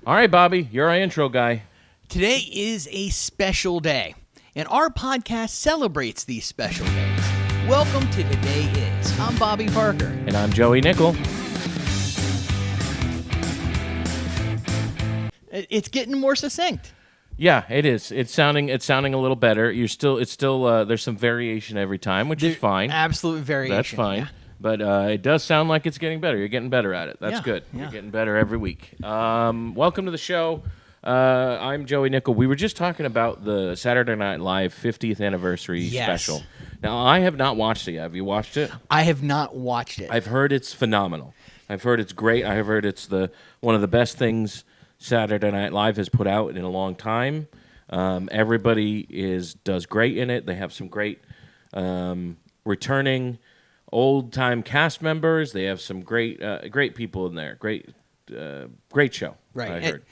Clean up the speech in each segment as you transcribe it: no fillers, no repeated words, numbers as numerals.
All right, Bobby, you're our intro guy. Today is a special day, and our podcast celebrates these special days. Welcome to Today Is. I'm Bobby Parker. And I'm Joey Nickel. It's getting more succinct. Yeah, it is. It's sounding a little better. It's still there's some variation every time, which is fine. Absolute variation. That's fine. Yeah. But it does sound like it's getting better. You're getting better at it. That's good. Yeah. You're getting better every week. Welcome to the show. I'm Joey Nickel. We were just talking about the Saturday Night Live 50th anniversary special. Now, I have not watched it yet. Have you watched it? I have not watched it. I've heard it's phenomenal. I've heard it's great. I've heard it's one of the best things Saturday Night Live has put out in a long time. Everybody does great in it. They have some great returning old-time cast members. They have some great people in there. Great show. Right. I heard.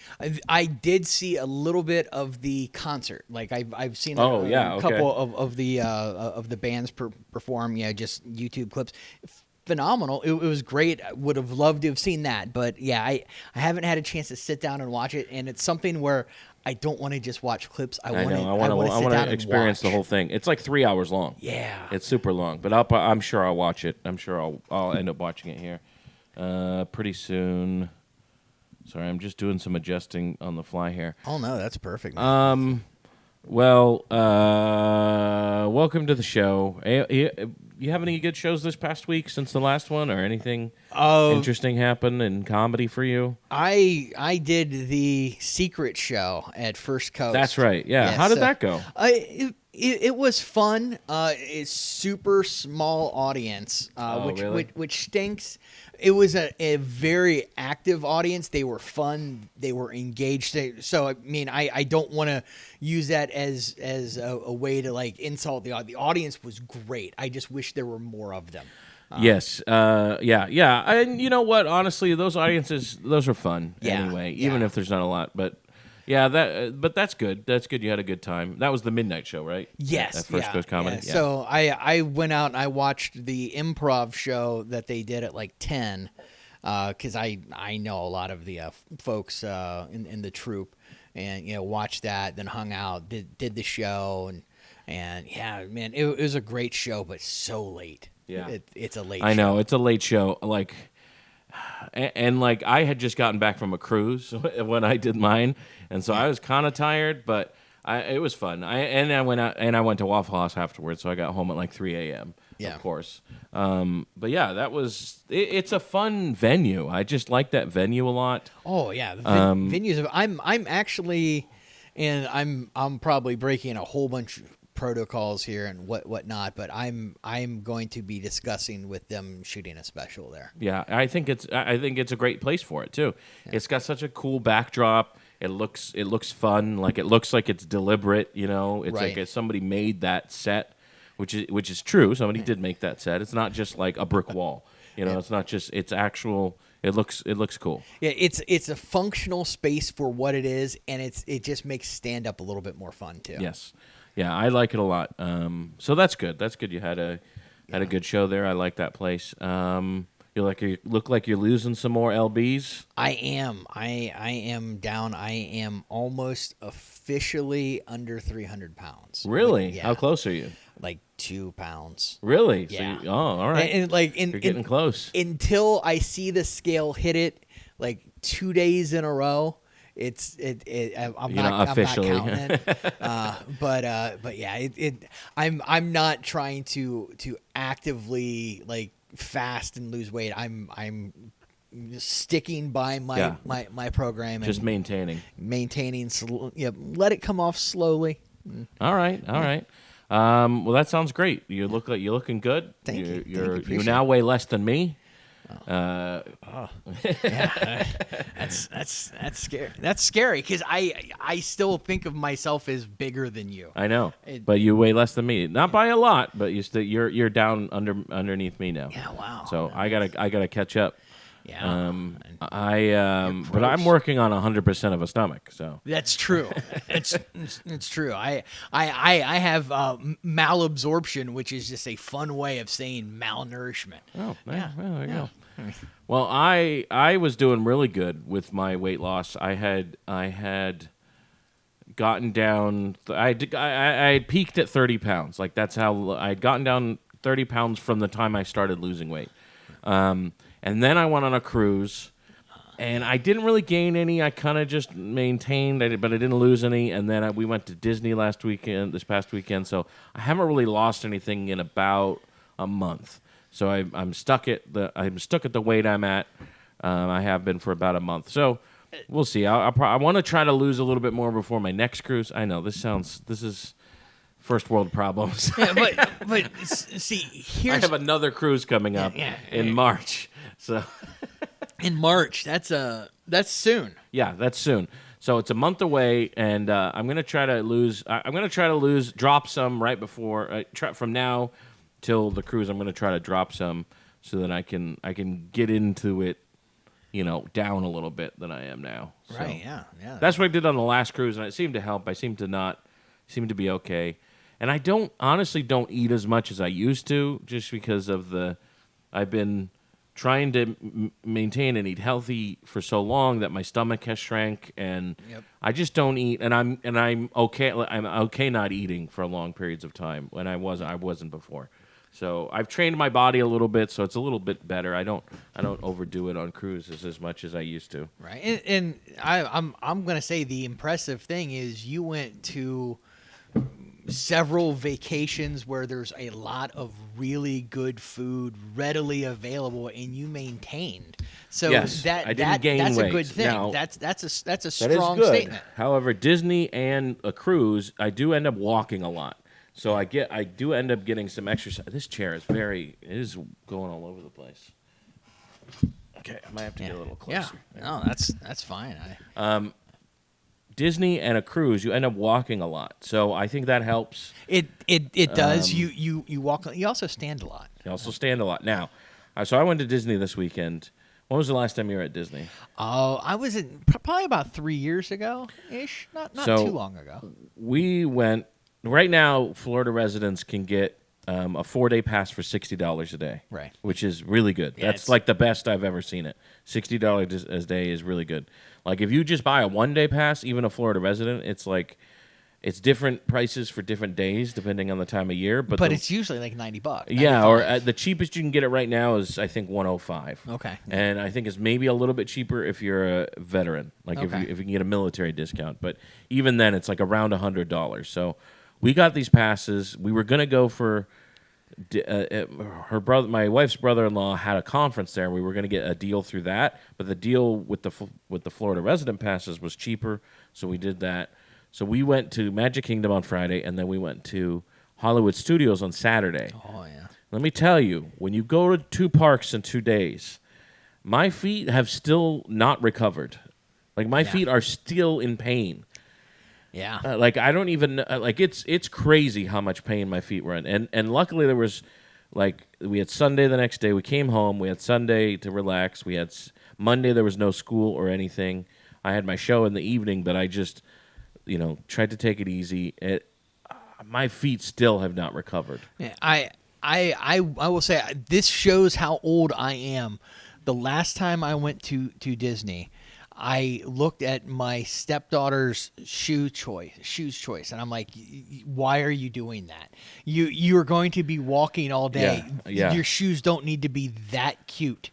I did see a little bit of the concert. Like I've seen Oh, a couple of the bands perform. Yeah, just YouTube clips. Phenomenal. It was great. I would have loved to have seen that, but yeah, I haven't had a chance to sit down and watch it, and it's something where I don't want to just watch clips. I want to experience watch the whole thing. It's like 3 hours long. Yeah, it's super long, but I'm sure I'll watch it. I'm sure I'll end up watching it here pretty soon. Sorry, I'm just doing some adjusting on the fly here. Oh no, that's perfect. Well, welcome to the show. You have any good shows this past week since the last one, or anything interesting happen in comedy for you? I did the secret show at First Coast. That's right. Yeah. How did that go? It was fun. It's super small audience, which stinks. It was a very active audience. They were fun. They were engaged. So I mean, I don't want to use that as a way to like insult the audience. The audience was great. I just wish there were more of them. Yes. Yeah. And you know what? Honestly, those audiences, those are fun anyway, even if there's not a lot. But yeah, but that's good. That's good. You had a good time. That was the midnight show, right? Yes. At First Coast Comedy. Yeah. So I went out and I watched the improv show that they did at like 10, because I know a lot of the folks in the troupe, and watched that, then hung out, did the show, and yeah, man, it was a great show, but so late. Yeah, it's a late show. I know, it's a late show. Like, and like I had just gotten back from a cruise when I did mine, and so I was kind of tired, but it was fun. I went out and I went to Waffle House afterwards, so I got home at like 3 a.m. Yeah, of course. But yeah, that was it's a fun venue. I just like that venue a lot. Oh yeah, the venues. I'm actually, and I'm probably breaking a whole bunch of protocols here and whatnot, but I'm going to be discussing with them shooting a special there. Yeah, I think it's a great place for it too. Yeah. It's got such a cool backdrop. It looks fun. Like it looks like it's deliberate. It's right. Like somebody made that set, which is true. Somebody did make that set. It's not just like a brick wall. It's not just. It's actual. It looks cool. Yeah, it's a functional space for what it is, and it just makes stand up a little bit more fun too. Yes. Yeah, I like it a lot. So that's good. That's good. You had a good show there. I like that place. You look like you're losing some more lbs. I am. I am down. I am almost officially under 300 pounds. Really? Yeah. How close are you? Like 2 pounds. Really? Yeah. So all right. And like you're getting close. Until I see the scale hit it, like 2 days in a row. I'm not officially. counting it. But yeah, I'm not trying to actively like fast and lose weight. I'm sticking by my program. Just and maintaining. Let it come off slowly. All right. Well, that sounds great. You're looking good. Thank you. You now weigh less than me. Yeah, that's scary. That's scary because I still think of myself as bigger than you. I know, but you weigh less than me, not by a lot, but you're down underneath me now. Yeah, wow. So I gotta catch up. Yeah. But I'm working on 100% of a stomach. So that's true. It's true. I have malabsorption, which is just a fun way of saying malnourishment. Oh, yeah. Well, there you go. Well, I was doing really good with my weight loss. I had gotten down. I had peaked at 30 pounds. Like that's how I had gotten down 30 pounds from the time I started losing weight. And then I went on a cruise, and I didn't really gain any. I kind of just maintained, but I didn't lose any. And then we went to Disney this past weekend. So I haven't really lost anything in about a month. So I'm stuck at the weight I'm at. I have been for about a month. So we'll see. I want to try to lose a little bit more before my next cruise. I know this is first world problems. Yeah, but see, I have another cruise coming up in March. So in March, that's soon. Yeah, that's soon. So it's a month away, and I'm gonna try to lose. Drop some right before from now till the cruise. I'm gonna try to drop some so that I can get into it, down a little bit than I am now. So right? Yeah. That's what I did on the last cruise, and it seemed to help. I seem to be okay, and I honestly don't eat as much as I used to, just because of I've been trying to maintain and eat healthy for so long that my stomach has shrank, and I just don't eat, and I'm okay. I'm okay not eating for long periods of time when I wasn't before. So I've trained my body a little bit, so it's a little bit better. I don't overdo it on cruises as much as I used to. Right, and I'm gonna say the impressive thing is you went to several vacations where there's a lot of really good food readily available, and you maintained. So yes, I didn't gain that's weight. A good thing. Now, that's a strong statement. However, Disney and a cruise, I do end up walking a lot. So I do end up getting some exercise. This chair is it is going all over the place. Okay, I might have to get a little closer. Yeah, no, that's fine. Disney and a cruise, you end up walking a lot. So I think that helps. It does. You walk. You also stand a lot. You also stand a lot. Now, so I went to Disney this weekend. When was the last time you were at Disney? Oh, I was probably about 3 years ago ish. Not too long ago. We went. Right now, Florida residents can get a 4-day pass for $60 a day, right? Which is really good. Yeah, that's like the best I've ever seen it. $60 a day is really good. Like if you just buy a 1-day pass, even a Florida resident, it's different prices for different days depending on the time of year. But it's usually like $90. Yeah, or the cheapest you can get it right now is I think $105. Okay, and I think it's maybe a little bit cheaper if you're a veteran, like if you can get a military discount. But even then, it's like around $100. So we got these passes. We were gonna go for my wife's brother-in-law had a conference there, and we were gonna get a deal through that. But the deal with the Florida resident passes was cheaper, so we did that. So we went to Magic Kingdom on Friday, and then we went to Hollywood Studios on Saturday. Oh yeah. Let me tell you, when you go to 2 parks in 2 days, my feet have still not recovered. Like my feet are still in pain. Yeah. Like I don't even like it's crazy how much pain my feet were in. And luckily there was we had Sunday the next day. We came home. We had Sunday to relax. We had Monday there was no school or anything. I had my show in the evening, but I just tried to take it easy. My feet still have not recovered. Yeah, I will say this shows how old I am. The last time I went to Disney, I looked at my stepdaughter's shoes choice, and I'm like, why are you doing that? You're going to be walking all day. Yeah. Your shoes don't need to be that cute.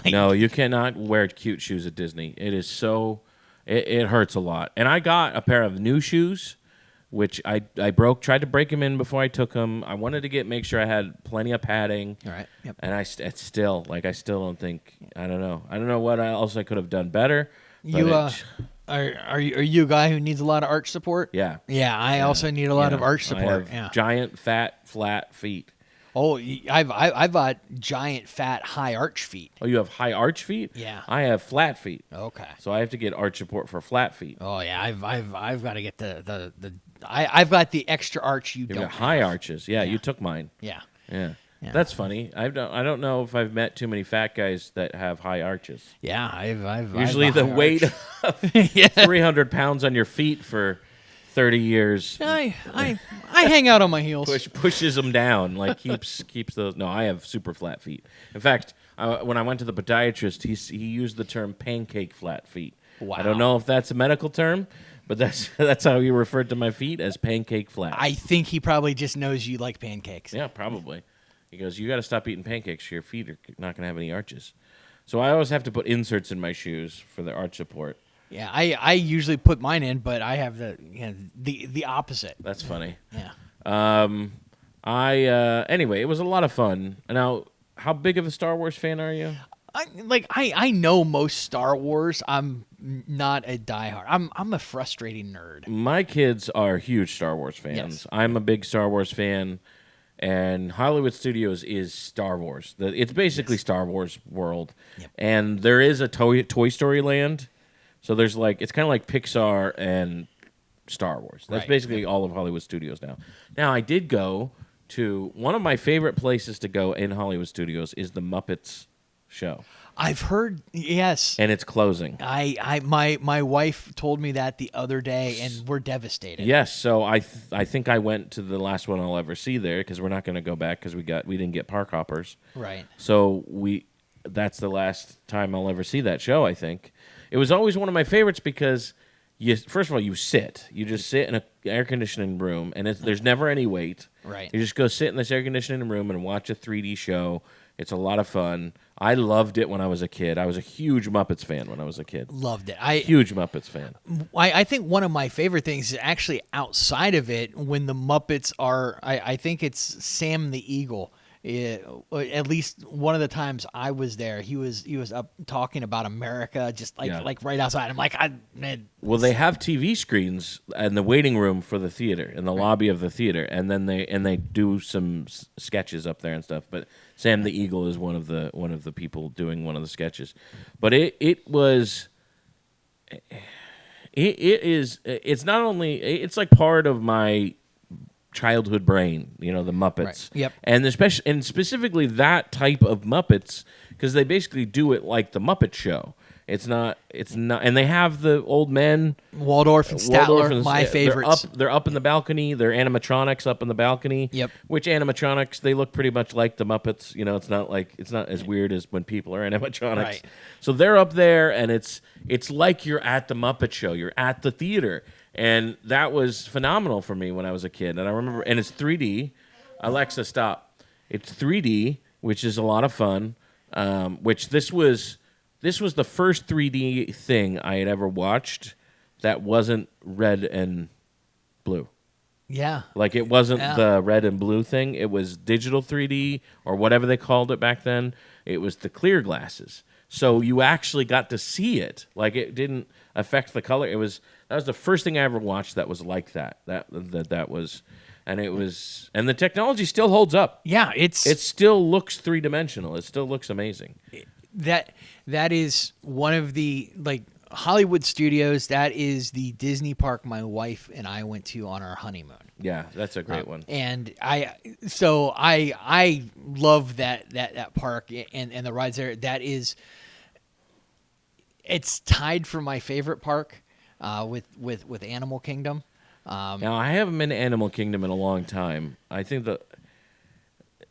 No, you cannot wear cute shoes at Disney. It is so... It hurts a lot. And I got a pair of new shoes, which I tried to break them in before I took them. I wanted to make sure I had plenty of padding. All right. Yep. And I still don't think, I don't know what else I could have done better. Are you a guy who needs a lot of arch support? Yeah. Yeah, I also need a lot of arch support. I have giant, fat, flat feet. Oh, I've got giant, fat, high arch feet. Oh, you have high arch feet? Yeah. I have flat feet. Okay. So I have to get arch support for flat feet. Oh yeah, I've got to get I've got the extra arch you don't. Got high arches. Yeah, you took mine. Yeah. Yeah. That's funny. I don't know if I've met too many fat guys that have high arches. Yeah, I've usually the weight of 300 pounds on your feet for 30 years. I hang out on my heels. Pushes them down, like keeps those. No, I have super flat feet. In fact, when I went to the podiatrist, he used the term pancake flat feet. Wow. I don't know if that's a medical term, but that's how he referred to my feet, as pancake flat. I think he probably just knows you like pancakes. Yeah, probably. He goes, you got to stop eating pancakes. Your feet are not going to have any arches. So I always have to put inserts in my shoes for the arch support. Yeah, I usually put mine in, but I have the opposite. That's funny. Yeah. Anyway, it was a lot of fun. Now, how big of a Star Wars fan are you? I know most Star Wars. I'm not a diehard. I'm a frustrating nerd. My kids are huge Star Wars fans. Yes. I'm a big Star Wars fan, and Hollywood Studios is Star Wars. It's basically Star Wars world, and there is a Toy Story Land. So there's it's kind of like Pixar and Star Wars. That's basically all of Hollywood Studios now. Now, I did go to one of my favorite places to go in Hollywood Studios is the Muppets show. I've heard, yes. And it's closing. My wife told me that the other day, and we're devastated. Yes, so I think I went to the last one I'll ever see there, because we're not going to go back because we didn't get park hoppers. Right. So that's the last time I'll ever see that show, I think. It was always one of my favorites because first of all, you just sit in an air conditioning room, and there's never any wait. Right. You just go sit in this air conditioning room and watch a 3D show. It's a lot of fun. I loved it when I was a kid. I was a huge Muppets fan when I was a kid. Loved it. Huge Muppets fan. I think one of my favorite things is actually outside of it when the Muppets are. I think it's Sam the Eagle. At least one of the times I was there, he was up talking about America, just like right outside. I'm like, well, they have TV screens in the waiting room for the theater, in the lobby of the theater, and then they do some sketches up there and stuff. But Sam the Eagle is one of the people doing one of the sketches. But it's not only, it's like part of my childhood brain, the Muppets. Right. Yep. And specifically that type of Muppets, because they basically do it like the Muppet Show. It's not, and they have the old men, Waldorf and Statler, my favorites. They're up in the balcony. They're animatronics up in the balcony. Yep. Which animatronics, they look pretty much like the Muppets. It's not as weird as when people are animatronics. Right. So they're up there, and it's like you're at the Muppet Show. You're at the theater. And that was phenomenal for me when I was a kid. And I remember, and it's 3D. Alexa, stop. It's 3D, which is a lot of fun. Which this was the first 3D thing I had ever watched that wasn't red and blue. Yeah. Like it wasn't the red and blue thing. It was digital 3D or whatever they called it back then. It was the clear glasses. So you actually got to see it. Like it didn't affect the color. That was the first thing I ever watched that was like that. That was, and it was, and the technology still holds up. Yeah, it still looks 3-dimensional. It still looks amazing. That is one of the Hollywood Studios. That is the Disney park my wife and I went to on our honeymoon. Yeah, that's a great one. And I love that park and the rides there. It's tied for my favorite park with Animal Kingdom. Now I haven't been to Animal Kingdom in a long time. I think that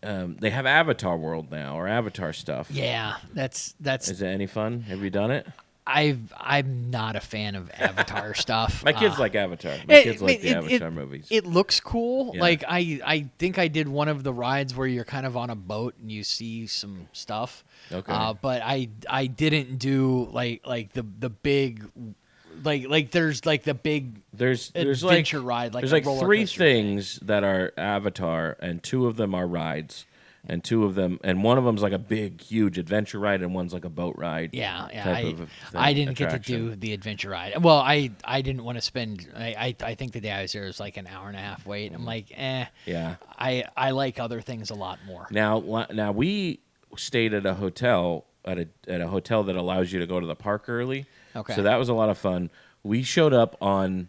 they have Avatar World now, or Avatar stuff. Yeah, that's. Is it any fun? Have you done it? I'm not a fan of Avatar stuff. My kids like Avatar. My kids like the Avatar movies. It looks cool. Yeah. Like I think I did one of the rides where you're kind of on a boat and you see some stuff. Okay. But I didn't do like the big. There's the big adventure ride. There's like 3 things that are Avatar, and 2 of them are rides, and 2 of them, and one of them's like a big, huge adventure ride, and one's like a boat ride. Yeah. I didn't get to do the adventure ride. Well, I didn't want to spend. I think the day I was there was like an hour and a half wait. I'm like, Yeah. I like other things a lot more. Now we stayed at a hotel at a hotel that allows you to go to the park early. Okay. So that was a lot of fun. We showed up on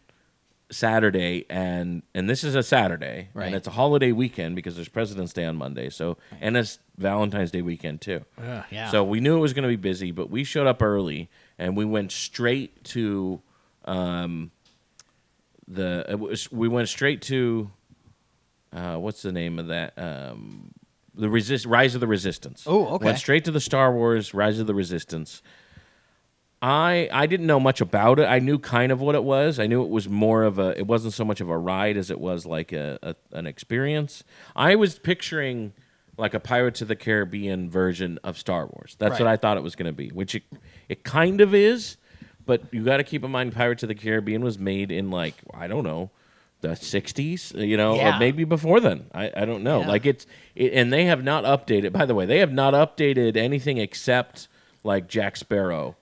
Saturday, and this is a Saturday, right. And it's a holiday weekend because there's President's Day on Monday. So and it's Valentine's Day weekend too. Yeah. So we knew it was going to be busy, but we showed up early and we went straight to what's the name of that Rise of the Resistance. Oh, okay. Went straight to the Star Wars Rise of the Resistance. I didn't know much about it. I knew kind of what it was. I knew it was it wasn't so much of a ride as it was like an experience. I was picturing like a Pirates of the Caribbean version of Star Wars. That's what I thought it was going to be, which it kind of is, but you got to keep in mind Pirates of the Caribbean was made in like, I don't know, the 60s, or maybe before then. I don't know. Yeah. Like and they have not updated, by the way, they have not updated anything except like Jack Sparrow.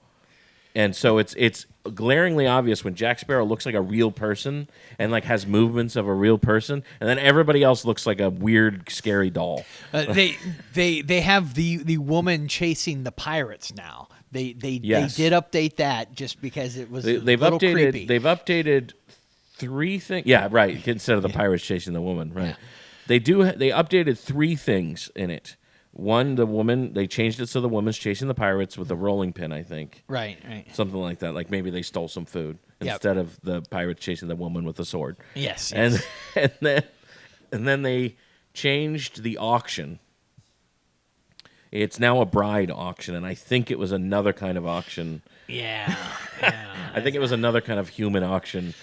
And so it's glaringly obvious when Jack Sparrow looks like a real person and like has movements of a real person, and then everybody else looks like a weird, scary doll. They have the woman chasing the pirates now. They did update that just because it was creepy. They've updated 3 things. Yeah, right. Instead of the pirates chasing the woman, right? Yeah. They updated 3 things in it. One, the woman, they changed it so the woman's chasing the pirates with a rolling pin, I think. Right. Something like that. Like maybe they stole some food instead of the pirates chasing the woman with a sword. Yes. And then they changed the auction. It's now a bride auction, and I think it was another kind of auction. Yeah. I think it was another kind of human auction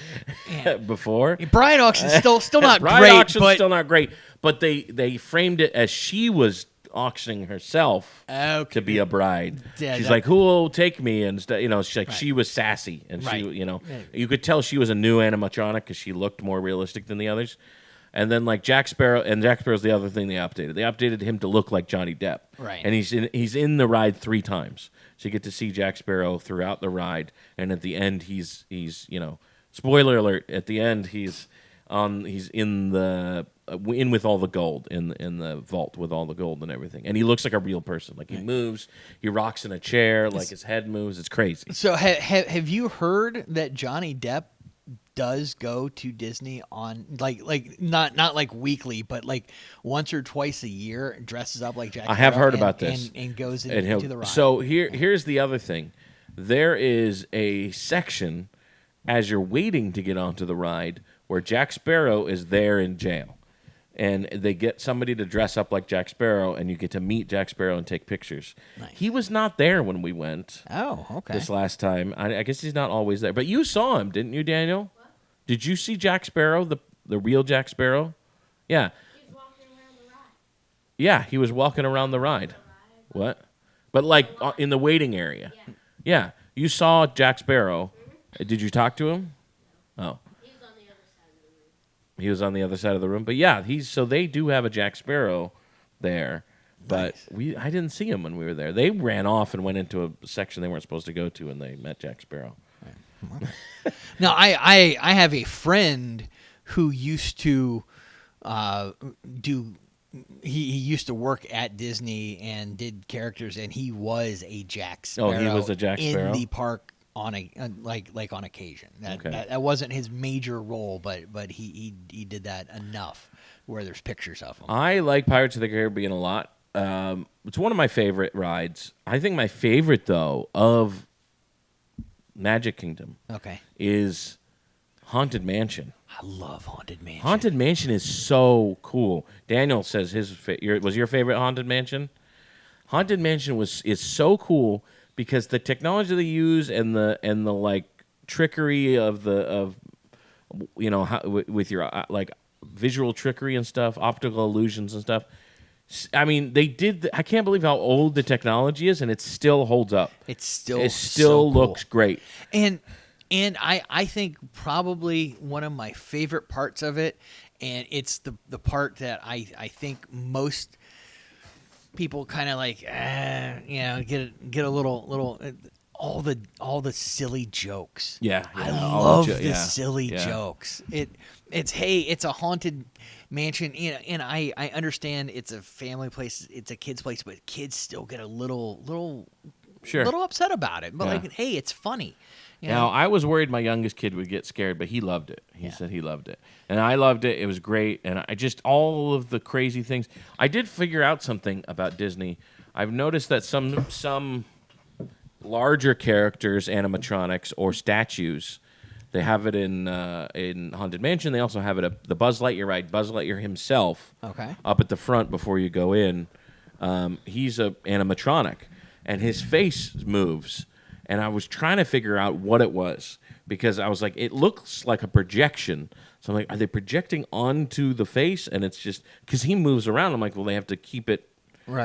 before. Bride auction's still not bride great. Auction's still not great, but they framed it as she was auctioning herself to be a bride. Yeah, she's like, "Who will take me?" And she's like, she was sassy, and she, you could tell she was a new animatronic because she looked more realistic than the others. And then like Jack Sparrow's the other thing they updated. They updated him to look like Johnny Depp, right? And he's in the ride 3 times, so you get to see Jack Sparrow throughout the ride. And at the end, he's spoiler alert. At the end, he's in with all the gold in the vault with all the gold and everything, and he looks like a real person. Like he moves, he rocks in a chair, like his head moves. It's crazy. So have you heard that Johnny Depp does go to Disney on like not like weekly, but like once or twice a year, dresses up like Jack Sparrow? I have heard about this and goes into the ride. So here's the other thing. There is a section as you're waiting to get onto the ride where Jack Sparrow is there in jail. And they get somebody to dress up like Jack Sparrow, and you get to meet Jack Sparrow and take pictures. Nice. He was not there when we went. Oh, okay. This last time. I guess he's not always there. But you saw him, didn't you, Daniel? What? Did you see Jack Sparrow, the real Jack Sparrow? Yeah. He was walking around the ride. Yeah, he was walking around the ride. What? But like in the waiting area. Yeah. You saw Jack Sparrow. Mm-hmm. Did you talk to him? Oh. He was on the other side of the room. But yeah, so they do have a Jack Sparrow there. But nice. I didn't see him when we were there. They ran off and went into a section they weren't supposed to go to, and they met Jack Sparrow. Right. Now, I have a friend who used to he used to work at Disney and did characters, and he was a Jack Sparrow. Oh, he was a Jack Sparrow? In the park. On on occasion. That wasn't his major role, but he did that enough where there's pictures of him. I like Pirates of the Caribbean a lot. It's one of my favorite rides. I think my favorite though of Magic Kingdom is Haunted Mansion. I love Haunted Mansion. Haunted Mansion is so cool. Daniel says was your favorite Haunted Mansion? Haunted Mansion is so cool. Because the technology they use and the like trickery with your like visual trickery and stuff, optical illusions and stuff. I mean, I can't believe how old the technology is, and it still holds up. It still so looks cool. Great. And I think probably one of my favorite parts of it, and it's the part that I think most people kind of like, get a little all the silly jokes. Yeah. I love the silly jokes. It's a haunted mansion, and I understand it's a family place, it's a kid's place, but kids still get a little upset about it. But like, hey, it's funny. Now, I was worried my youngest kid would get scared, but he loved it. He said he loved it. And I loved it. It was great. And I just, all of the crazy things. I did figure out something about Disney. I've noticed that some larger characters, animatronics, or statues, They have it in Haunted Mansion. They also have it at the Buzz Lightyear ride. Buzz Lightyear himself, up at the front before you go in. He's an animatronic, and his face moves. And I was trying to figure out what it was because I was like, it looks like a projection. So I'm like, are they projecting onto the face? And it's just because he moves around. I'm like, well, they have to keep it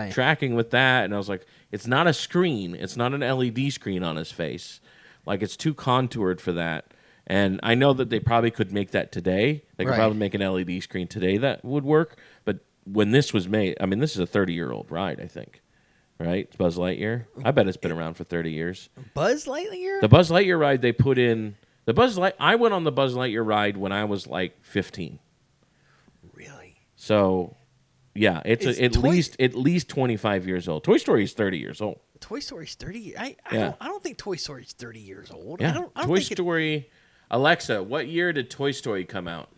tracking with that. And I was like, it's not a screen. It's not an LED screen on his face. Like, it's too contoured for that. And I know that they probably could make that today. They could probably make an LED screen today that would work. But when this was made, I mean, this is a 30-year-old ride, I think. Right? It's Buzz Lightyear. I bet it's been around for 30 years. Buzz Lightyear? The Buzz Lightyear ride they put in... I went on the Buzz Lightyear ride when I was like 15. Really? So, yeah, it's at least 25 years old. Toy Story is 30 years old. Toy Story's 30. I don't think Toy Story's 30 years old. Yeah. I don't Toy think Story. Alexa, what year did Toy Story come out?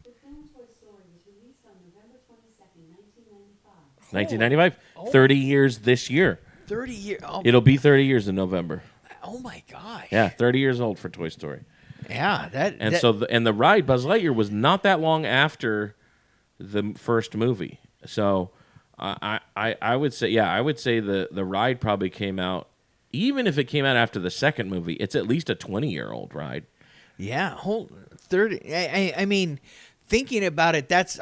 The film Toy Story was released on November 22nd, 1995. 1995. 30 years this year. 30 years. Oh, It'll be 30 years in November. oh my gosh. Yeah, 30 years old for Toy Story. Yeah, the ride Buzz Lightyear was not that long after the first movie. So I would say the ride probably came out, even if it came out after the second movie, it's at least a 20-year-old ride. Yeah, whole 30. I mean, thinking about it, that's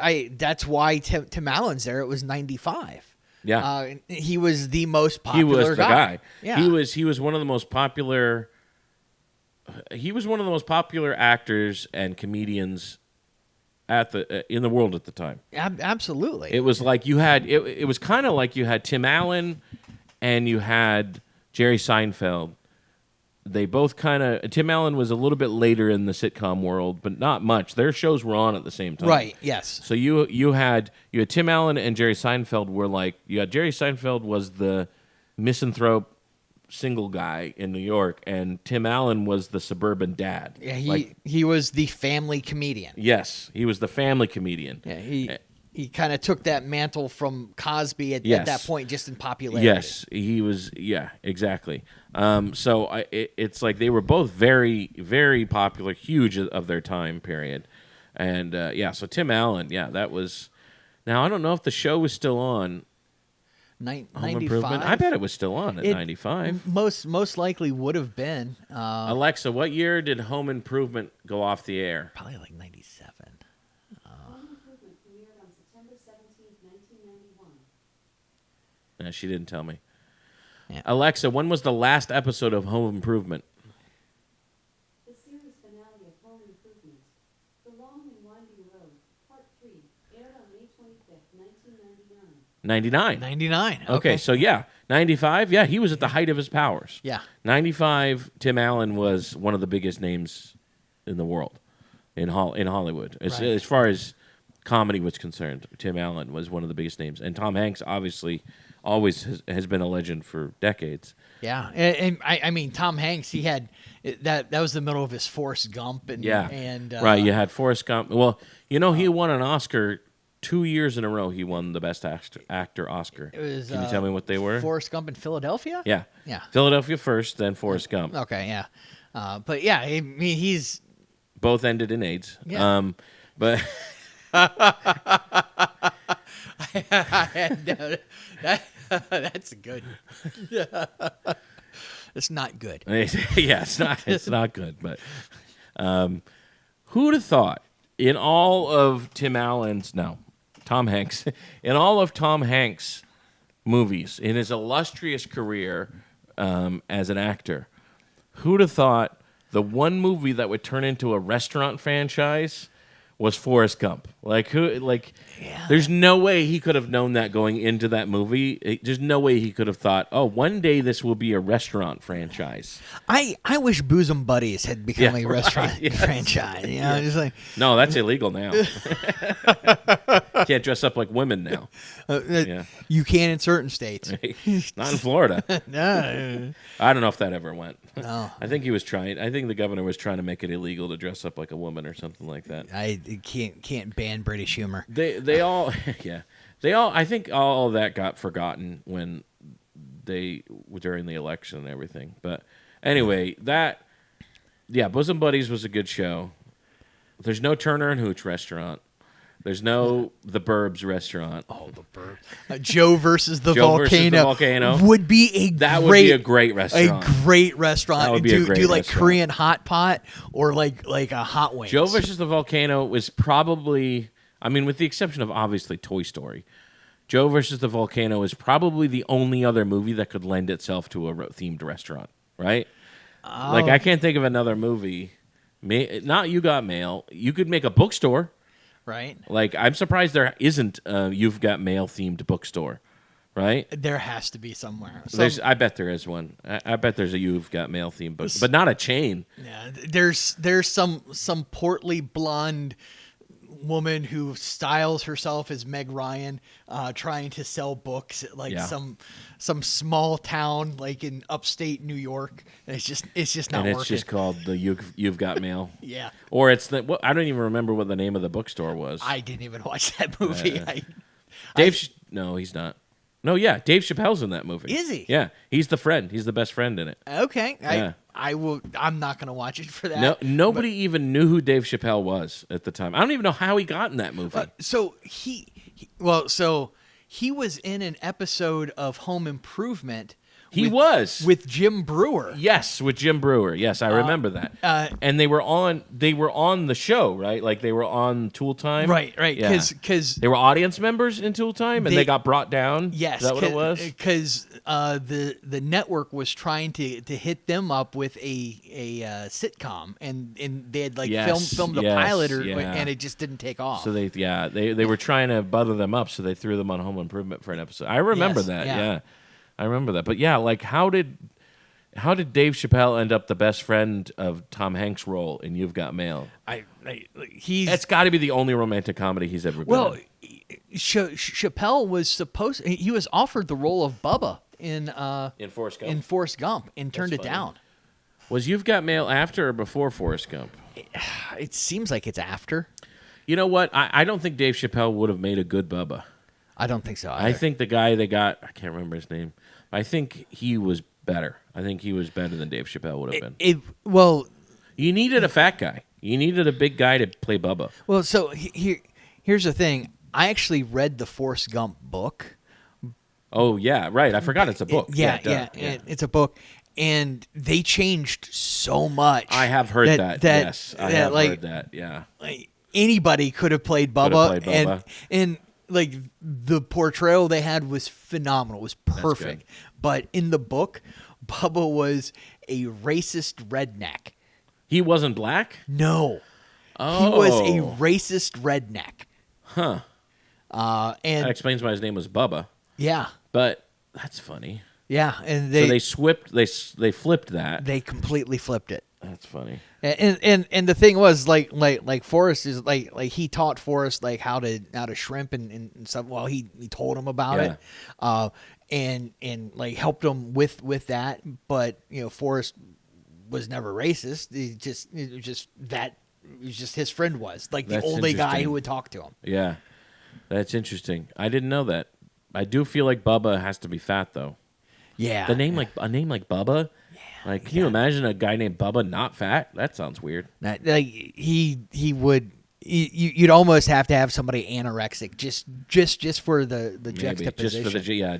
why Tim Allen's there. It was 95. Yeah, he was the most popular guy. He was the guy. Yeah, he was one of the most popular. He was one of the most popular actors and comedians in the world at the time. Absolutely. It was like you had. It was kind of like you had Tim Allen, and you had Jerry Seinfeld. They both kind of... Tim Allen was a little bit later in the sitcom world, but not much. Their shows were on at the same time. Right, yes. So you had Tim Allen and Jerry Seinfeld were like... You had Jerry Seinfeld was the misanthrope single guy in New York, and Tim Allen was the suburban dad. Yeah, he was the family comedian. Yes, he was the family comedian. Yeah, he kind of took that mantle from Cosby at that point, just in popularity. Yes, he was. Yeah, exactly. So it's like they were both very, very popular, huge of their time period, and so Tim Allen, that was. Now I don't know if the show was still on. 95. I bet it was still on at 95. Most likely would have been. Alexa, what year did Home Improvement go off the air? Probably like 97. Home Improvement premiered on September 17th, 1991. No, she didn't tell me. Yeah. Alexa, when was the last episode of Home Improvement? The series finale of Home Improvement, The Long and Winding Road, Part 3, aired on May 25th, 1999. 99. 99. Okay, so 95. Yeah, he was at the height of his powers. Yeah. 95. Tim Allen was one of the biggest names in the world, in Hollywood. As far as comedy was concerned, Tim Allen was one of the biggest names, and Tom Hanks obviously always has been a legend for decades. Yeah, and I mean Tom Hanks, he had that was the middle of his Forrest Gump, and right. You had Forrest Gump. Well, he won an Oscar 2 years in a row. He won the Best Actor Oscar. Can you tell me what they were? Forrest Gump in Philadelphia. Yeah. Philadelphia first, then Forrest Gump. Okay, yeah, but yeah, I mean he's both ended in AIDS. Yeah. But. That's good. It's not good. Yeah, it's not good. But who'd have thought in all of Tom Hanks, in all of Tom Hanks' movies, in his illustrious career as an actor, who'd have thought the one movie that would turn into a restaurant franchise was Forrest Gump? There's no way he could have known that going into that movie. There's no way he could have thought, oh, one day this will be a restaurant franchise. I wish Bosom Buddies had become a restaurant franchise. Just like, no, that's illegal now. Can't dress up like women now. You can in certain states. Not in Florida. No. I don't know if that ever went. No. I think the governor was trying to make it illegal to dress up like a woman or something like that. I can't ban British humor. They all I think all of that got forgotten when during the election and everything. But anyway, Yeah, Bosom Buddies was a good show. There's no Turner and Hooch restaurant. There's no The Burbs restaurant. Oh, The Burbs. Joe versus the Joe Volcano. versus the Volcano. Would be That would be a great restaurant. A great restaurant. That would be a great do like restaurant. Korean hot pot or like a hot wings. Joe versus the Volcano was probably, I mean, with the exception of obviously Toy Story, Joe versus the Volcano is probably the only other movie that could lend itself to a themed restaurant, right? Like, I can't think of another movie. Not You Got Mail. You could make a bookstore. Right. Like, I'm surprised there isn't a You've Got Mail themed bookstore, right? There has to be somewhere. I bet there is one. I bet there's a You've Got Mail themed book, but not a chain. Yeah, there's some portly blonde woman who styles herself as Meg Ryan, trying to sell books at like some small town like in upstate New York. And it's just not and it's working. just called the You've Got Mail. Yeah. Or it's the I don't even remember what the name of the bookstore was. I didn't even watch that movie. No, he's not. No, yeah, Dave Chappelle's in that movie. Is he? Yeah, he's the friend. He's the best friend in it. Okay. Yeah. I will. I'm not going to watch it for that. No, nobody even knew who Dave Chappelle was at the time. I don't even know how he got in that movie. So he was in an episode of Home Improvement. He was with Jim Brewer. Yes, with Jim Brewer. Yes, I remember that. And they were on the show, right? Like they were on Tool Time. Right. Yeah. Because they were audience members in Tool Time, and they got brought down. Yes, is that what it was? Because the network was trying to hit them up with a sitcom, and they had like filmed a pilot, and it just didn't take off. So they were trying to butter them up, so they threw them on Home Improvement for an episode. I remember that. Yeah. I remember that. But yeah, like how did Dave Chappelle end up the best friend of Tom Hanks' role in You've Got Mail? It's got to be the only romantic comedy he's ever been in. Chappelle was he was offered the role of Bubba in Forrest Gump and turned it down. Was You've Got Mail after or before Forrest Gump? It seems like it's after. You know what? I don't think Dave Chappelle would have made a good Bubba. I don't think so either. I think the guy they got, I can't remember his name. I think he was better. I think he was better than Dave Chappelle would have been. You needed a fat guy. You needed a big guy to play Bubba. Well, so here's the thing. I actually read the Forrest Gump book. Oh, yeah, right. I forgot it's a book. Yeah. It's a book. And they changed so much. I have heard that. Yes, I have heard that. Yeah. Like, anybody could have played Bubba. And like the portrayal they had was phenomenal. It was perfect. But in the book, Bubba was a racist redneck. He wasn't black? No. Oh. He was a racist redneck. Huh. And that explains why his name was Bubba. Yeah. But that's funny. Yeah, and they flipped that. They completely flipped it. That's funny. And the thing was like Forrest is like he taught Forrest like how to shrimp and stuff. Well, he told him about it, and like helped him with that. But Forrest was never racist. It was just his friend was like the only guy who would talk to him. Yeah, that's interesting. I didn't know that. I do feel like Bubba has to be fat though. Yeah, a name like Bubba. Like, can you imagine a guy named Bubba not fat? That sounds weird. Like he would. You'd almost have to have somebody anorexic just for the juxtaposition.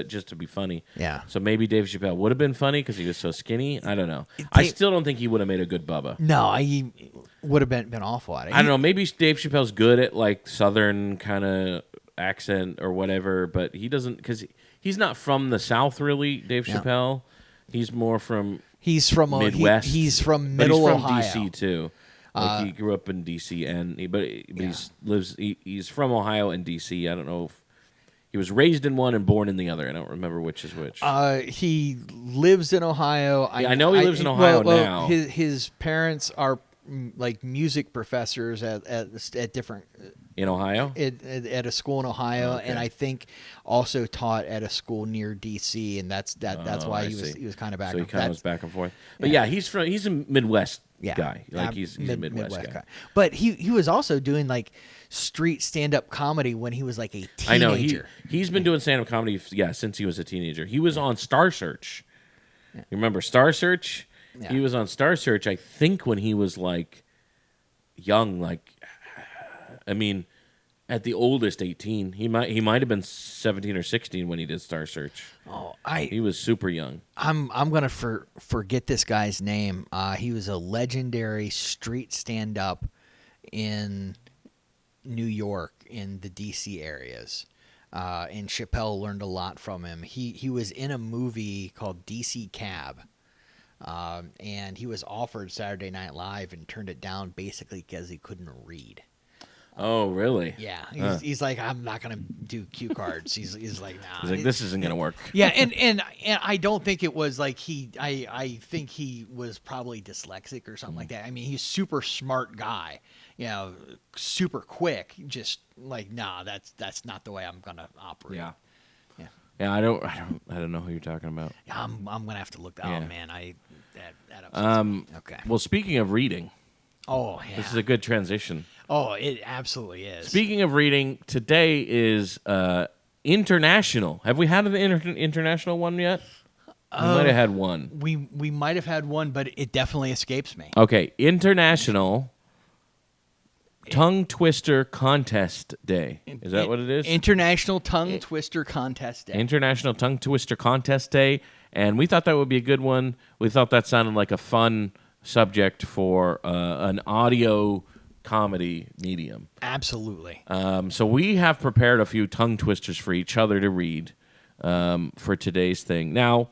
Just to be funny. Yeah. So maybe Dave Chappelle would have been funny because he was so skinny. I don't know. I still don't think he would have made a good Bubba. No, he would have been awful at it. I don't know. Maybe Dave Chappelle's good at like Southern kind of accent or whatever, but he doesn't because he's not from the South really. Dave Chappelle. He's more from Midwest. He's from Middle Ohio. He's from DC too. Like he grew up in DC, he's from Ohio and DC. I don't know if he was raised in one and born in the other. I don't remember which is which. He lives in Ohio. I know he lives in Ohio now. His parents are like music professors at different in Ohio at a school in Ohio, and I think also taught at a school near DC, and that's why he was kind of back. So he kind of was back and forth. But he's a Midwest guy. Like he's a Midwest guy. But he was also doing like street stand-up comedy when he was like a teenager. I know he's been doing stand-up comedy since he was a teenager. He was on Star Search. You remember Star Search? Yeah. He was on Star Search, I think, when he was like young. Like, I mean, at the oldest 18. He might have been 17 or 16 when he did Star Search. Oh, he was super young. I'm gonna forget this guy's name. He was a legendary street stand-up in New York, in the DC areas. And Chappelle learned a lot from him. He was in a movie called DC Cab. And he was offered Saturday Night Live and turned it down basically because he couldn't read. Oh, really? Yeah. He's like, I'm not going to do cue cards. He's like, nah. He's like, this isn't going to work. Yeah, and I don't think it was like I think he was probably dyslexic or something like that. I mean, he's a super smart guy, super quick. Just like, nah, that's not the way I'm going to operate. Yeah. Yeah. Yeah, I don't know who you're talking about. I'm gonna have to look. Oh Yeah. man, that upsets me. Okay. Well, speaking of reading, Oh yeah. this is a good transition. Oh, it absolutely is. Speaking of reading, today is international. Have we had an international one yet? We might have had one. We might have had one, but it definitely escapes me. Okay, International Tongue Twister Contest Day. Is that what it is? International Tongue Twister Contest Day. International Tongue Twister Contest Day. And we thought that would be a good one. We thought that sounded like a fun subject for an audio comedy medium. Absolutely. So we have prepared a few tongue twisters for each other to read for today's thing. Now,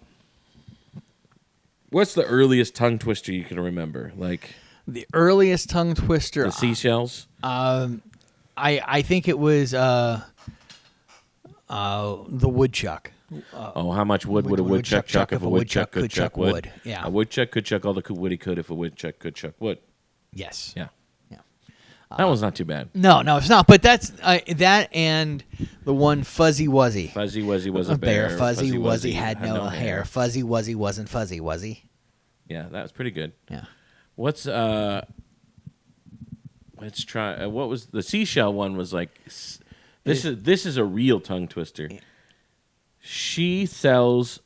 what's the earliest tongue twister you can remember? Like the earliest tongue twister. the seashells? I think it was the woodchuck. How much wood would a woodchuck chuck if a woodchuck could chuck wood? Yeah. A woodchuck could chuck all the wood he could if a woodchuck could chuck wood. Yes. Yeah. That one's not too bad. No, it's not. But that's that and the one Fuzzy Wuzzy. Fuzzy Wuzzy was a bear. Fuzzy Wuzzy had no hair. Fuzzy Wuzzy wasn't fuzzy, was he? Yeah, that was pretty good. Yeah. Let's try. What was the seashell one? Was like this is a real tongue twister. She sells.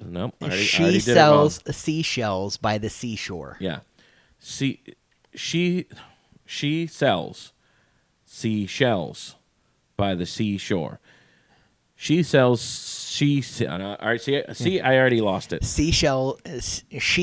I already she sells seashells by the seashore. Yeah. She sells seashells by the seashore. She sells all right, see, I already lost it. She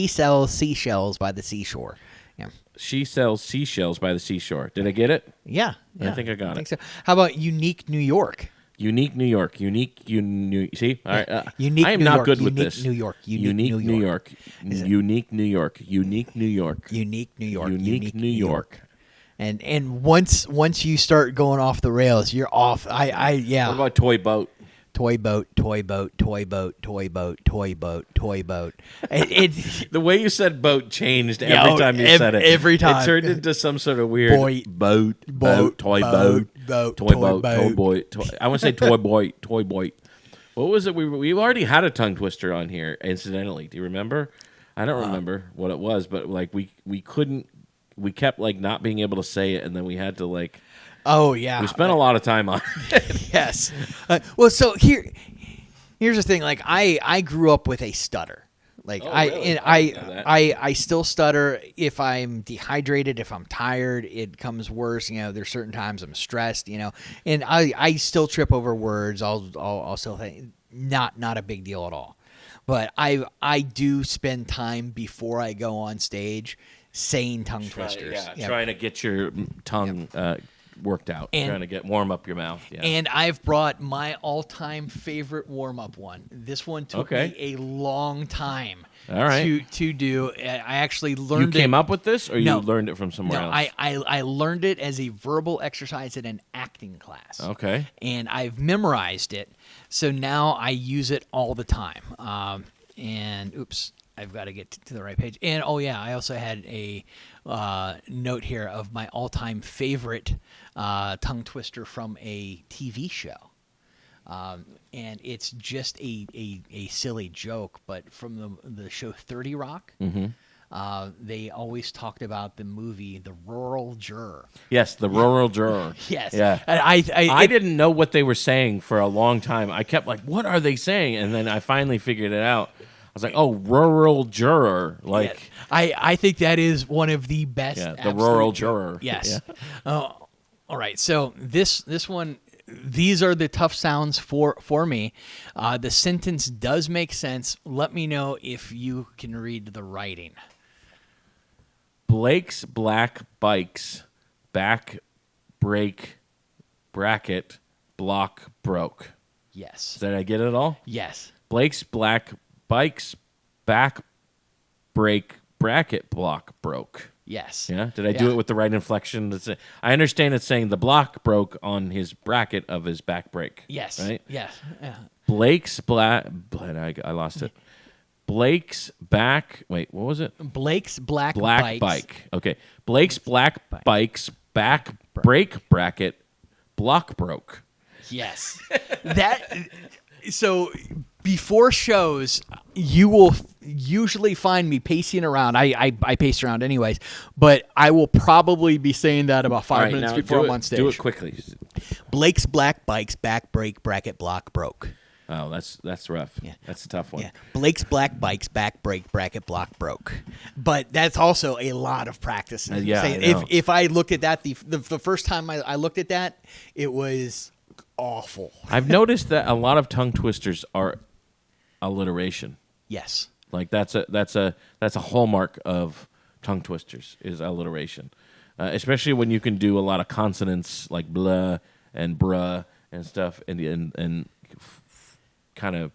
sells seashells by the seashore. Yeah. She sells seashells by the seashore. Did I get it? Yeah. I think I got it. So. How about Unique New York? Unique New York. See? All right. Unique I am New not York. good with Unique this. New York. Unique New York. Unique New York. Unique New York. Unique New York. Unique New York. And once you start going off the rails, you're off. Yeah. What about toy boat? Toy boat, toy boat, toy boat, toy boat, toy boat, toy boat. The way you said boat changed every time you said it. Every time. It turned into some sort of weird boat, toy boat, toy boat. I want to say toy boy. What was it? We already had a tongue twister on here, incidentally. Do you remember? I don't remember what it was, but like we couldn't. We kept like not being able to say it, and then we had to like. Oh yeah, we spent a lot of time on it. Yes. Well, so here's the thing. Like I grew up with a stutter. Like really? I still stutter if I'm dehydrated, if I'm tired, it comes worse. There's certain times I'm stressed. And I still trip over words. I'll still think not a big deal at all. But I do spend time before I go on stage saying tongue twisters. Trying to get your tongue worked out, trying to warm up your mouth. Yeah. And I've brought my all-time favorite warm-up one. This one took me a long time to do. I actually learned it. You came up with this, or you learned it from somewhere else? I learned it as a verbal exercise in an acting class. Okay. And I've memorized it, so now I use it all the time. I've got to get to the right page. And, I also had a note here of my all-time favorite tongue twister from a TV show. And it's just a silly joke, but from the show 30 Rock, they always talked about the movie The Rural Juror. Yes, The Rural Juror. Yes. Yeah. And I didn't know what they were saying for a long time. I kept like, what are they saying? And then I finally figured it out. was like, oh, rural juror. Like, I think that is one of the best. yeah, the rural juror. Yes. Yeah. All right. So this one, these are the tough sounds for me. The sentence does make sense. Let me know if you can read the writing. Blake's black bikes back break bracket block broke. Yes. Did I get it all? Yes. Blake's black bikes back break bracket block broke. Yes. Yeah. Did I do it with the right inflection? I understand it's saying the block broke on his bracket of his back brake. Yes. Right. Yes. Yeah. Blake's black. I lost it. Blake's back. Wait, what was it? Blake's black Black bikes. bike. Okay. Blake's black bikes back brake bracket block broke. Yes. So before shows, you will usually find me pacing around. I pace around anyways, but I will probably be saying that about 5 minutes before I'm on stage. Do it quickly. Blake's black bikes back brake bracket block broke. Oh, that's rough. Yeah. That's a tough one. Yeah. Blake's black bikes back brake bracket block broke. But that's also a lot of practice. Yeah, I know. If I looked at that the first time I looked at that, it was awful. I've noticed that a lot of tongue twisters are alliteration. Yes. Like that's a hallmark of tongue twisters is alliteration, especially when you can do a lot of consonants like blah and bruh and stuff, and kind of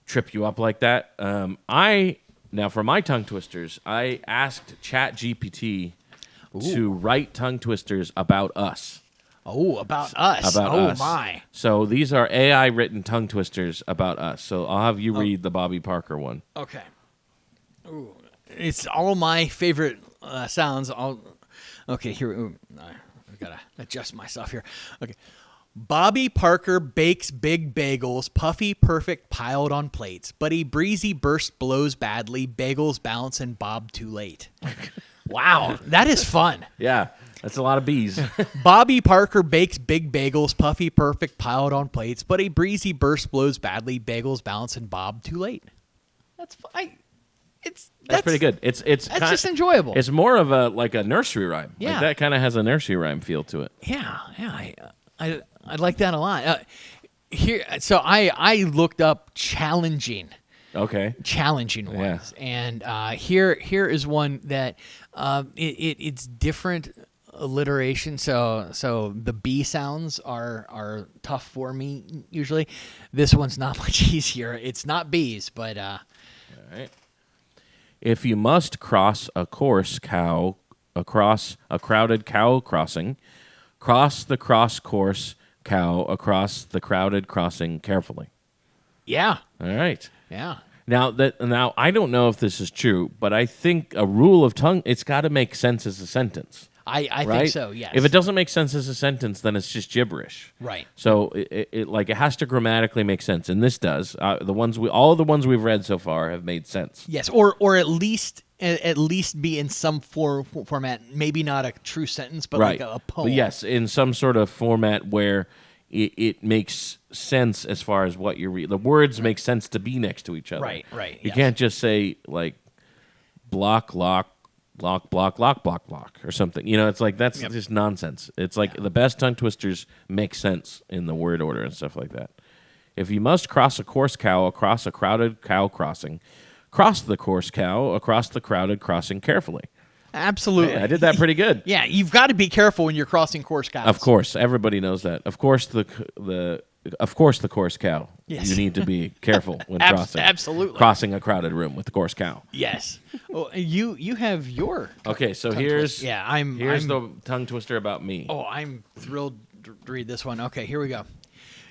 trip you up like that. Now for my tongue twisters, I asked ChatGPT to write tongue twisters about us. Oh, about us. About us. My. So these are AI written tongue twisters about us. So I'll have you read the Bobby Parker one. Okay. Ooh. It's all my favorite sounds. Okay, here. I gotta adjust myself here. Okay. Bobby Parker bakes big bagels, puffy perfect piled on plates. But a breezy burst blows badly, bagels bounce and bob too late. Wow, that is fun. Yeah, that's a lot of bees. Bobby Parker bakes big bagels, puffy perfect piled on plates. But a breezy burst blows badly, bagels bounce and bob too late. That's fun. That's pretty good. It's that's just enjoyable. It's more of a nursery rhyme. Yeah. Like that kind of has a nursery rhyme feel to it. Yeah. I like that a lot. Here, so I looked up challenging ones, and here is one that it's different alliteration. So the B sounds are tough for me usually. This one's not much easier. It's not B's, but All right. If you must cross a course cow across a crowded cow crossing, cross the cross course cow across the crowded crossing carefully. Yeah. All right. Yeah. Now I don't know if this is true, but I think a rule of tongue, it's got to make sense as a sentence. I right? think so. Yes. If it doesn't make sense as a sentence, then it's just gibberish. Right. So it has to grammatically make sense, and this does. All the ones we've read so far have made sense. Yes, or at least be in some format. Maybe not a true sentence, but right. like a poem. But yes, in some sort of format where it makes sense as far as what you read. The words make sense to be next to each other. Right. You can't just say like block, lock, block, or something. You know, it's like that's just nonsense. It's like the best tongue twisters make sense in the word order and stuff like that. If you must cross a course cow across a crowded cow crossing, cross the course cow across the crowded crossing carefully. Absolutely. Hey, I did that pretty good. Yeah, you've got to be careful when you're crossing course cows. Of course, everybody knows that. Of course, the course cow. Yes. You need to be careful when crossing. Absolutely. Crossing a crowded room with the course cow. Yes. Well, you have your. Okay, so here's I'm the tongue twister about me. Oh, I'm thrilled to read this one. Okay, here we go.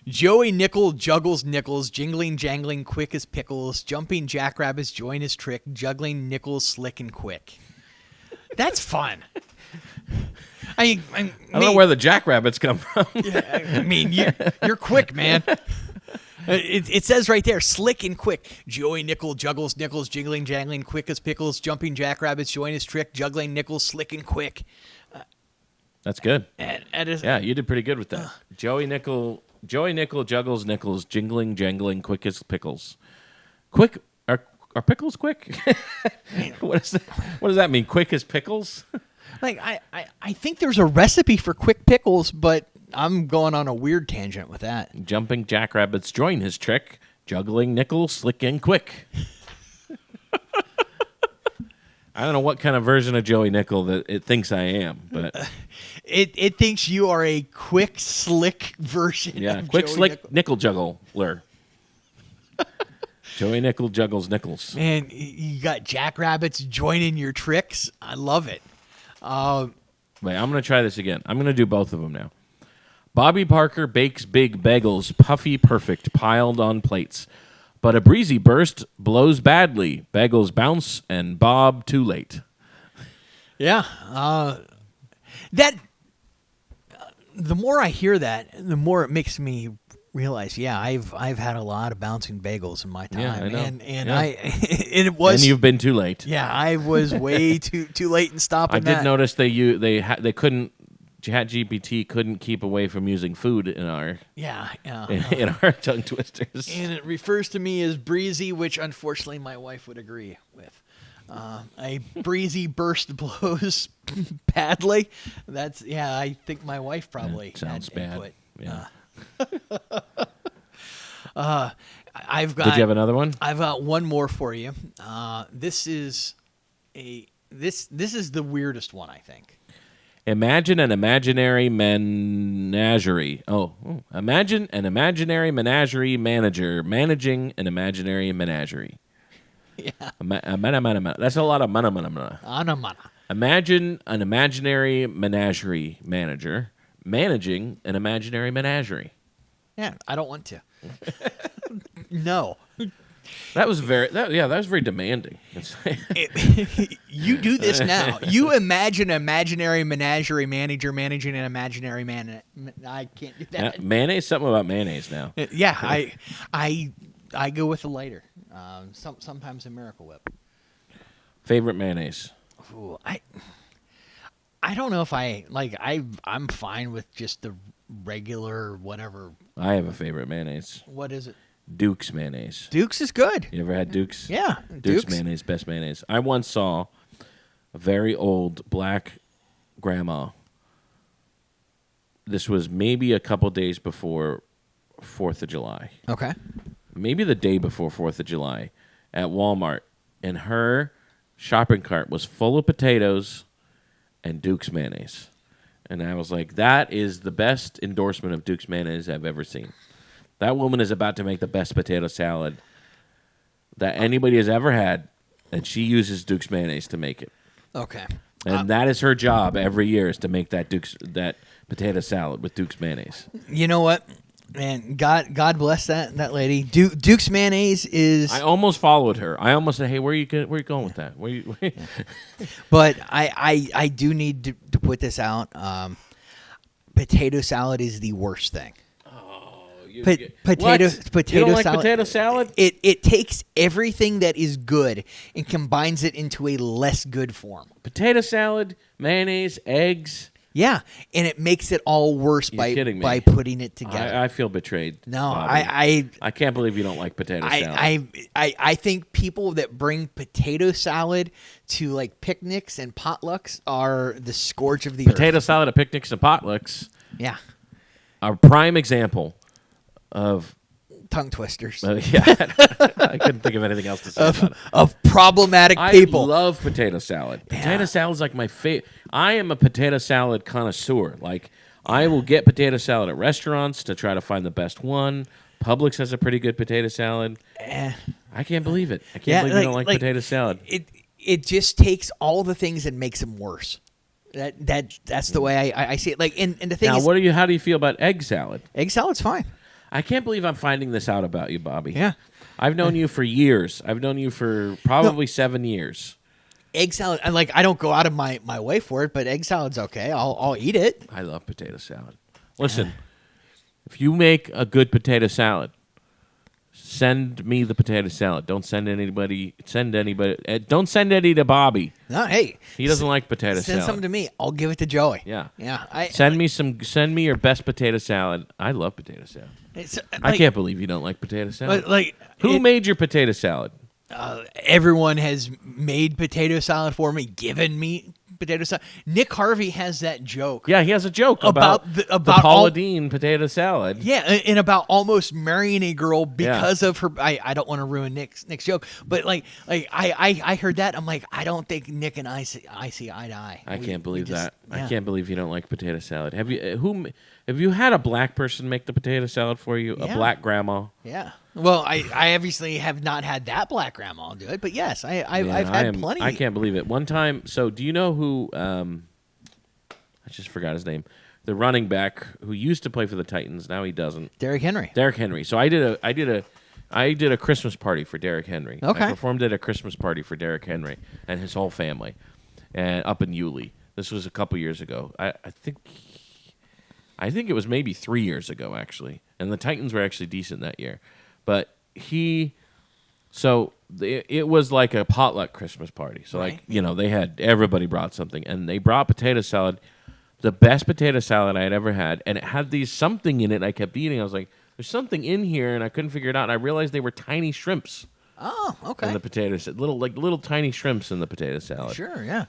Joey Nickel juggles nickels, jingling, jangling, quick as pickles, jumping jackrabbits join his trick, juggling nickels slick and quick. That's fun. I don't know where the jackrabbits come from. I mean, you're quick, man. It says right there, slick and quick. Joey Nickel juggles nickels, jingling, jangling, quick as pickles, jumping jackrabbits join his trick, juggling nickels slick and quick. That's good. Yeah, you did pretty good with that. Joey Nickel juggles nickels, jingling, jangling, quick as pickles. Quick are pickles quick? What does that mean? Quick as pickles? Like I think there's a recipe for quick pickles, but I'm going on a weird tangent with that. Jumping jackrabbits join his trick. Juggling nickel, slick and quick. I don't know what kind of version of Joey Nickel that it thinks I am, but it thinks you are a quick, slick version. Of quick, Joey slick nickel juggler. Joey Nickel juggles nickels. Man, you got jackrabbits joining your tricks. I love it. Wait, I'm going to try this again. I'm going to do both of them now. Bobby Parker bakes big bagels, puffy perfect, piled on plates. But a breezy burst blows badly. Bagels bounce and bob too late. Yeah. The more I hear that, the more it makes me realize, I've had a lot of bouncing bagels in my time. Yeah, I know. And Yeah. it was. And you've been too late. Yeah, I was way too late in stopping I that. did notice they couldn't. ChatGPT couldn't keep away from using food in our in our tongue twisters. And it refers to me as breezy, which unfortunately my wife would agree with. A breezy burst blows badly. I think my wife probably sounds had bad. input. Yeah. I've got. Did you have another one? I've got one more for you. This is the weirdest one, I think. Imagine an imaginary menagerie. Imagine an imaginary menagerie manager managing an imaginary menagerie. Yeah. That's a lot of mana. Imagine an imaginary menagerie manager managing an imaginary menagerie. Yeah, I don't want to. No. That was very demanding. You do this now. You imagine an imaginary menagerie manager managing an imaginary man. I can't do that. Mayonnaise, something about mayonnaise now. Yeah, I go with the lighter. Sometimes a Miracle Whip. Favorite mayonnaise? Ooh, I don't know if I'm fine with just the regular whatever. I have a favorite mayonnaise. What is it? Duke's mayonnaise. Duke's is good. You ever had Duke's? Yeah. Duke's mayonnaise, best mayonnaise. I once saw a very old black grandma. This was maybe a couple days before 4th of July. Okay. Maybe the day before 4th of July at Walmart. And her shopping cart was full of potatoes and Duke's mayonnaise. And I was like, that is the best endorsement of Duke's mayonnaise I've ever seen. That woman is about to make the best potato salad that anybody has ever had, and she uses Duke's mayonnaise to make it. Okay. And that is her job every year, is to make that potato salad with Duke's mayonnaise. You know what? Man, God bless that lady. Duke's mayonnaise is. I almost followed her. I almost said, "Hey, where you going with that?" But I do need to put this out. Potato salad is the worst thing. Potato You don't like salad. potato salad? It takes everything that is good and combines it into a less good form. Potato salad, mayonnaise, eggs. Yeah, and it makes it all worse by putting it together. I feel betrayed. No, Bobby. I can't believe you don't like potato salad. I think people that bring potato salad to like picnics and potlucks are the scourge of the earth. Potato salad at picnics and potlucks. Yeah. A prime example of tongue twisters. Yeah, I couldn't think of anything else to say about it. Of problematic people. I love potato salad. Potato salad's like my favorite. I am a potato salad connoisseur. Like, I will get potato salad at restaurants to try to find the best one. Publix has a pretty good potato salad. I can't believe it. I can't believe you don't like potato salad. It just takes all the things and makes them worse. That's the way I see it. Like, and the thing is, how do you feel about egg salad? Egg salad's fine. I can't believe I'm finding this out about you, Bobby. Yeah. I've known you for years. I've known you for probably 7 years. Egg salad, I don't go out of my way for it, but egg salad's okay. I'll eat it. I love potato salad. Listen, if you make a good potato salad, send me the potato salad. Don't send anybody. Don't send any to Bobby. No, hey, he doesn't like potato salad. Send something to me. I'll give it to Joey. Yeah. Send me your best potato salad. I love potato salad. I can't believe you don't like potato salad. Who made your potato salad? Everyone has made potato salad for me, given me potato salad. Nick Harvey has that joke. Yeah, he has a joke about the Paula Deen potato salad. Yeah, and about almost marrying a girl because of her. I don't want to ruin Nick's joke, but I heard that. I'm like, I don't think Nick and I see eye to eye. I can't believe that. Yeah. I can't believe you don't like potato salad. Have you had a black person make the potato salad for you? Yeah. A black grandma? Yeah. Well, I obviously have not had that black grandma do it, but yes, I've had plenty. I can't believe it. One time, so do you know who? I just forgot his name. The running back who used to play for the Titans, now he doesn't. Derrick Henry. Derrick Henry. So I did a Christmas party for Derrick Henry. Okay. I performed at a Christmas party for Derrick Henry and his whole family, and up in Yulee. This was a couple years ago. I think it was maybe 3 years ago actually, and the Titans were actually decent that year. But it was like a potluck Christmas party. So right. everybody brought something, and they brought potato salad, the best potato salad I had ever had, and it had something in it. I kept eating. I was like, "There's something in here," and I couldn't figure it out. And I realized they were tiny shrimps. Oh, okay. In the potato salad, little tiny shrimps in the potato salad. Sure, yeah.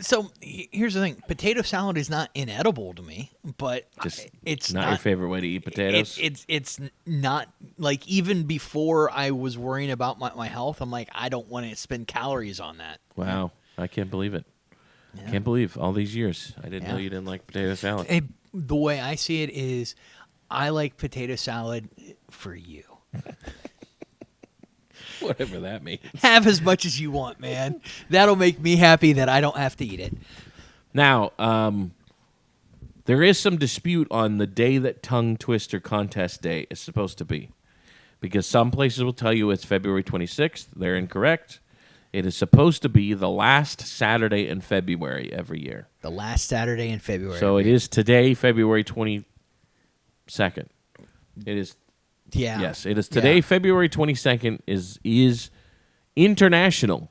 So here's the thing: potato salad is not inedible to me, but it's not your favorite way to eat potatoes. It's not like even before I was worrying about my health. I'm like, I don't want to spend calories on that. Wow, I can't believe it. Yeah. Can't believe all these years I didn't know you didn't like potato salad. The way I see it is, I like potato salad for you. Whatever that means. Have as much as you want, man. That'll make me happy that I don't have to eat it. Now, there is some dispute on the day that Tongue Twister Contest Day is supposed to be. Because some places will tell you it's February 26th. They're incorrect. It is supposed to be the last Saturday in February every year. The last Saturday in February. So it is today, February 22nd. It is. Yeah. Yes, it is today, February 22nd, is International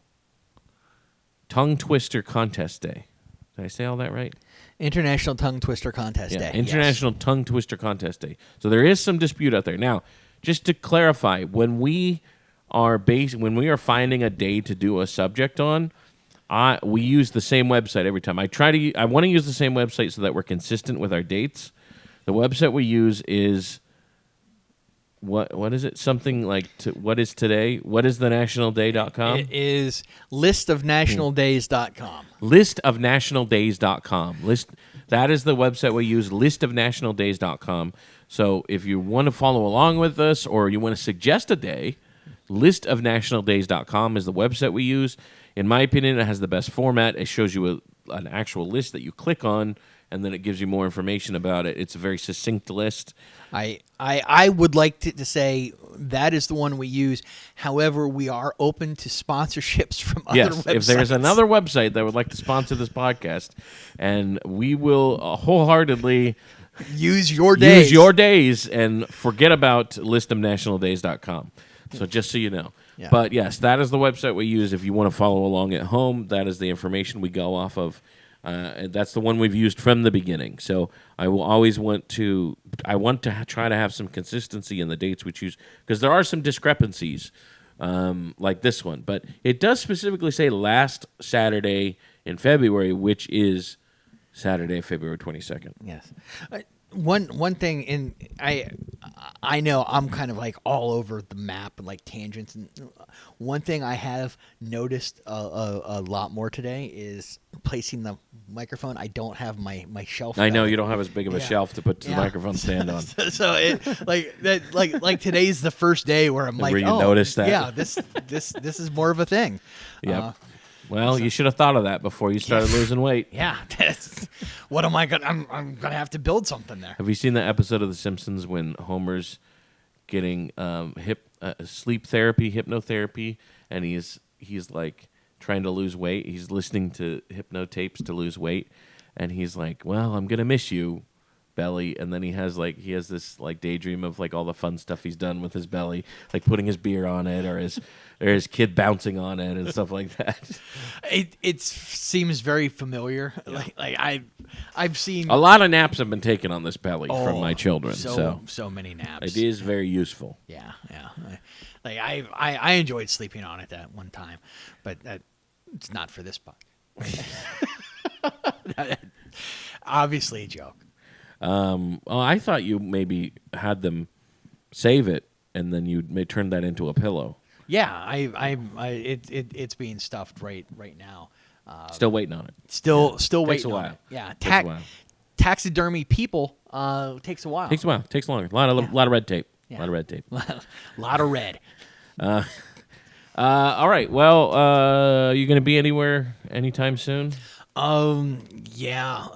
Tongue Twister Contest Day. Did I say all that right? International Tongue Twister Contest Day. International Tongue Twister Contest Day. So there is some dispute out there. Now, just to clarify, when we are finding a day to do a subject on, we use the same website every time. I want to use the same website so that we're consistent with our dates. The website we use is what is it? Something like what is today? What is the nationalday.com? It is listofnationaldays.com. Listofnationaldays.com. That is the website we use, listofnationaldays.com. So if you want to follow along with us or you want to suggest a day, listofnationaldays.com is the website we use. In my opinion, it has the best format. It shows you an actual list that you click on, and then it gives you more information about it. It's a very succinct list. I would like to say that is the one we use. However, we are open to sponsorships from other websites. If there's another website that would like to sponsor this podcast, and we will wholeheartedly use your days and forget about listofnationaldays.com. So just so you know. Yeah. But yes, that is the website we use. If you want to follow along at home, that is the information we go off of. That's the one we've used from the beginning. So I will always want to try to have some consistency in the dates we choose, because there are some discrepancies like this one. But it does specifically say last Saturday in February, which is Saturday, February 22nd. Yes. One thing, and I know I'm kind of like all over the map and like tangents, and one thing I have noticed a lot more today is placing the microphone. I don't have my shelf. I know you don't have as big of a shelf to put the microphone stand on. So it like today's the first day where I'm like, where you notice that. Yeah, this is more of a thing. Yep. Well, you should have thought of that before you started losing weight. Yeah. What am I gonna? I'm gonna have to build something there. Have you seen the episode of The Simpsons when Homer's getting sleep therapy, hypnotherapy, and he's like trying to lose weight? He's listening to hypno tapes to lose weight, and he's like, "Well, I'm gonna miss you, belly, and then he has this like daydream of like all the fun stuff he's done with his belly, like putting his beer on it or his kid bouncing on it and stuff like that. It seems very familiar. Yeah. Like I've seen a lot of naps have been taken on this belly from my children. So many naps. It is very useful. Yeah. Like I enjoyed sleeping on it that one time, but it's not for this podcast. Obviously a joke. I thought you maybe had them save it and then you may turn that into a pillow. Yeah, it's being stuffed right now. Still waiting on it. Still Takes waiting a while. on it. Yeah, Takes a while. Taxidermy people takes a while. Takes a while. Takes longer. A lot of red tape. Yeah. A lot of red tape. Lot of red. All right. Well, you going to be anywhere anytime soon? Yeah.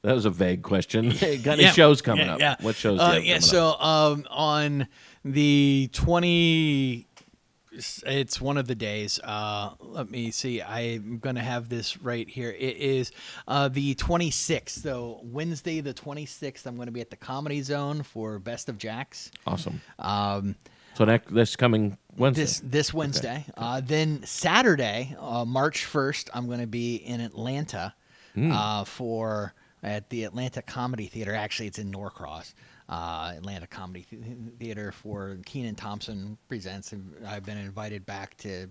That was a vague question. Got any shows coming up? Yeah. What shows do you have coming so up? On the 20, it's one of the days. Let me see. I'm going to have this right here. It is the 26th. So Wednesday the 26th, I'm going to be at the Comedy Zone for Best of Jacks. Awesome. So this coming Wednesday? This Wednesday. Okay. Then Saturday, March 1st, I'm going to be in Atlanta at the Atlanta Comedy Theater. Actually, it's in Norcross. Atlanta Comedy Theater for Keenan Thompson Presents. I've been invited back to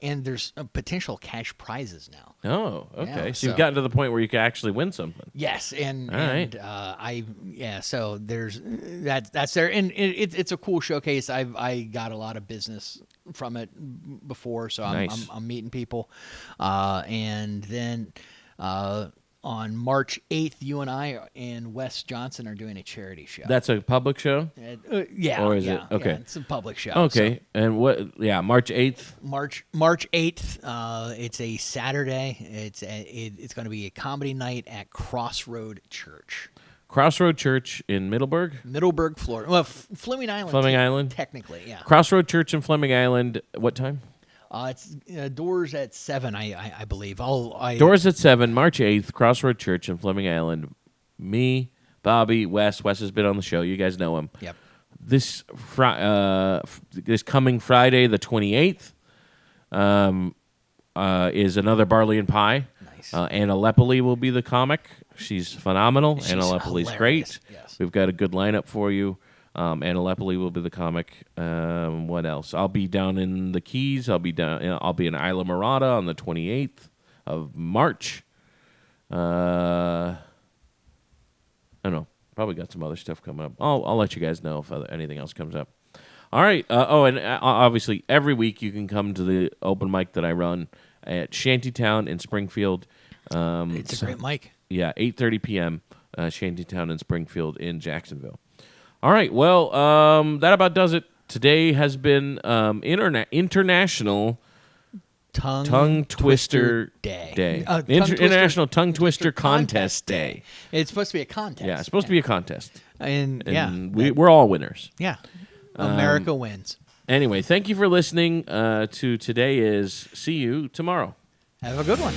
and there's potential cash prizes now. Oh, okay. Yeah, so you've gotten to the point where you can actually win something. Yes, so there's that's there, and it's a cool showcase. I got a lot of business from it before, so nice. I'm meeting people, and then. On March 8th, you and I and Wes Johnson are doing a charity show. That's a public show? Yeah. Or is it? Okay. Yeah, it's a public show. Okay. So. And what? Yeah, March 8th? March 8th. It's a Saturday. It's going to be a comedy night at Crossroad Church. Crossroad Church in Middleburg, Florida. Well, Fleming Island. Island? Technically, yeah. Crossroad Church in Fleming Island. What time? It's doors at 7, I believe. Doors at 7, March 8th, Crossroad Church in Fleming Island. Me, Bobby, Wes. Wes has been on the show. You guys know him. Yep. This coming Friday, the 28th, is another Barley and Pie. Nice. Anna Lepoli will be the comic. She's phenomenal. She's Anna Lepoli's hilarious. great. Yes. We've got a good lineup for you. Anna Lepoli will be the comic. What else? I'll be down in the Keys. I'll be in Isla Mirada on the 28th of March. I don't know. Probably got some other stuff coming up. I'll let you guys know if anything else comes up. All right. And obviously every week you can come to the open mic that I run at Shantytown in Springfield. It's a great mic. Yeah, 8:30 p.m. Shantytown in Springfield in Jacksonville. All right, well, that about does it. Today has been International Tongue Twister Day. International Tongue Twister Contest Day. It's supposed to be a contest. Yeah, it's supposed to be a contest. And we're all winners. Yeah, America wins. Anyway, thank you for listening to Today Is. See you tomorrow. Have a good one.